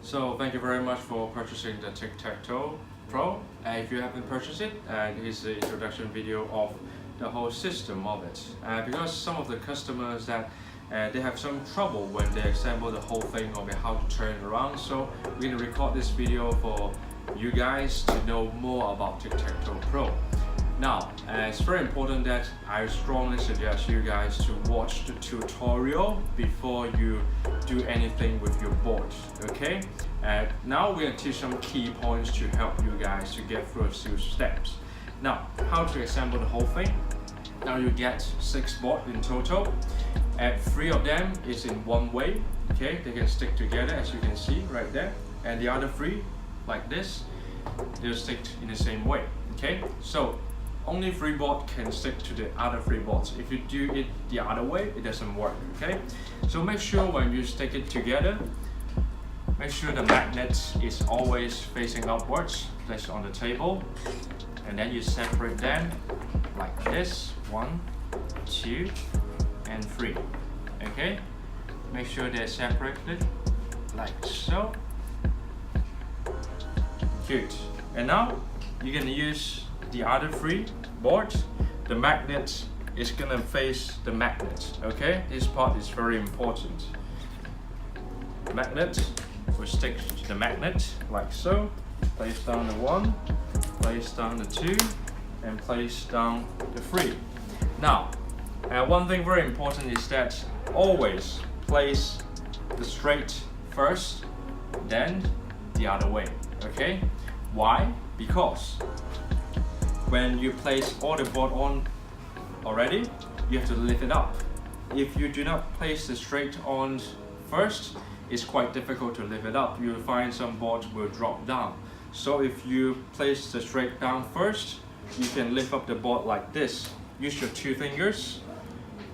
So thank you very much for purchasing the Tic Tac Toe Pro. If you haven't purchased it, this is the introduction video of the whole system of it. Because some of the customers that they have some trouble when they assemble the whole thing or how to turn it around. So we're going to record this video for you guys to know more about Tic Tac Toe Pro. Now, it's very important that I strongly suggest you guys to watch the tutorial before you do anything with your board, okay? Now we're going to teach some key points to help you guys to get through a few steps. Now, how to assemble the whole thing. Now you get 6 boards in total, and 3 of them is in one way, okay? They can stick together as you can see right there, and the other 3, like this, they'll stick in the same way, okay? So only 3 boards can stick to the other 3 boards. If you do it the other way, it doesn't work, okay? So make sure when you stick it together, make sure the magnet is always facing upwards, place it on the table, and then you separate them like this, 1, 2, and 3, okay? Make sure they're separated like so. Good. And now you're gonna use the other 3 boards. The magnet is gonna face the magnet, okay? This part is very important. The magnet will stick to the magnet like so. Place down the 1, place down the 2, and place down the 3. Now, one thing very important is that always place the straight first, then the other way, okay? Why? Because when you place all the board on already, you have to lift it up. If you do not place the straight on first, it's quite difficult to lift it up. You'll find some boards will drop down. So if you place the straight down first, you can lift up the board like this. Use your 2 fingers,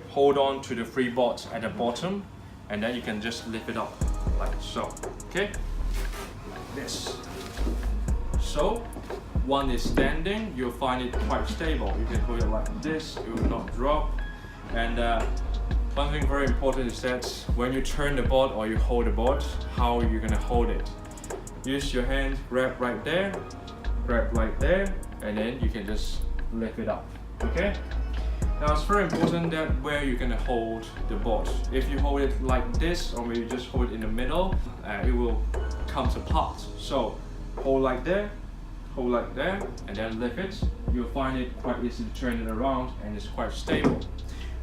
hold on to the 3 boards at the bottom, and then you can just lift it up like so, okay? Like this. So, one is standing, you'll find it quite stable. You can hold it like this, it will not drop. And one thing very important is that when you turn the board or you hold the board, how you're gonna hold it. Use your hand, grab right there, grab right there, and then you can just lift it up, okay? Now it's very important that where you're gonna hold the board. If you hold it like this, or maybe just hold it in the middle, it will come apart. So hold like there, hold like there, and then lift it. You'll find it quite easy to turn it around, and it's quite stable.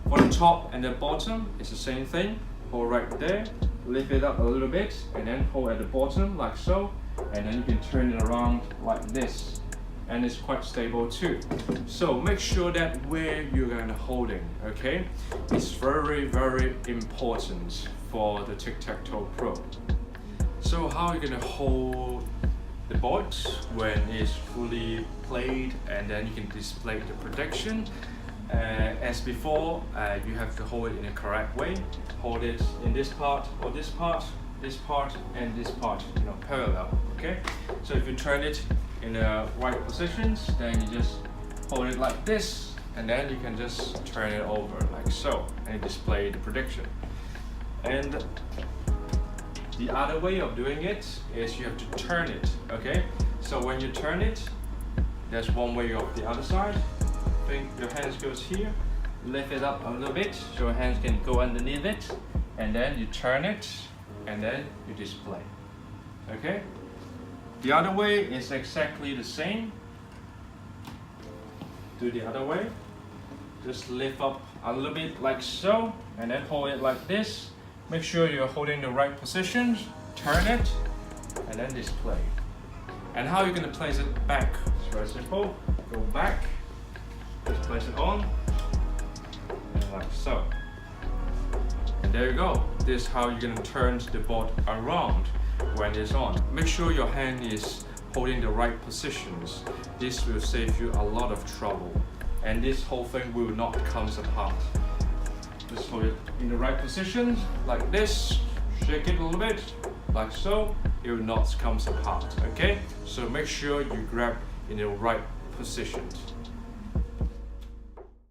For the top and the bottom, it's the same thing. Hold right there, lift it up a little bit, and then hold at the bottom like so, and then you can turn it around like this, and it's quite stable too. So make sure that where you're gonna holding, okay? It's very, very important for the Tic Tac Toe Pro. So how are you gonna hold the board when it's fully played, and then you can display the protection? As before, you have to hold it in the correct way. Hold it in this part, or this part, this part, and this part, parallel, okay? So if you turn it in the right positions, then you just hold it like this, and then you can just turn it over like so, and display the protection. And the other way of doing it is you have to turn it, okay? So when you turn it, there's one way of the other side. Think your hands goes here, lift it up a little bit so your hands can go underneath it, and then you turn it, and then you display, okay? The other way is exactly the same. Do the other way. Just lift up a little bit like so, and then hold it like this. Make sure you're holding the right positions, turn it, and then display. And how you're going to place it back? It's very simple. Go back, just place it on, and like so. And there you go. This is how you're going to turn the board around when it's on. Make sure your hand is holding the right positions. This will save you a lot of trouble, and this whole thing will not come apart. Just hold it in the right position, like this, shake it a little bit, like so, it will not come apart, okay? So make sure you grab in the right position.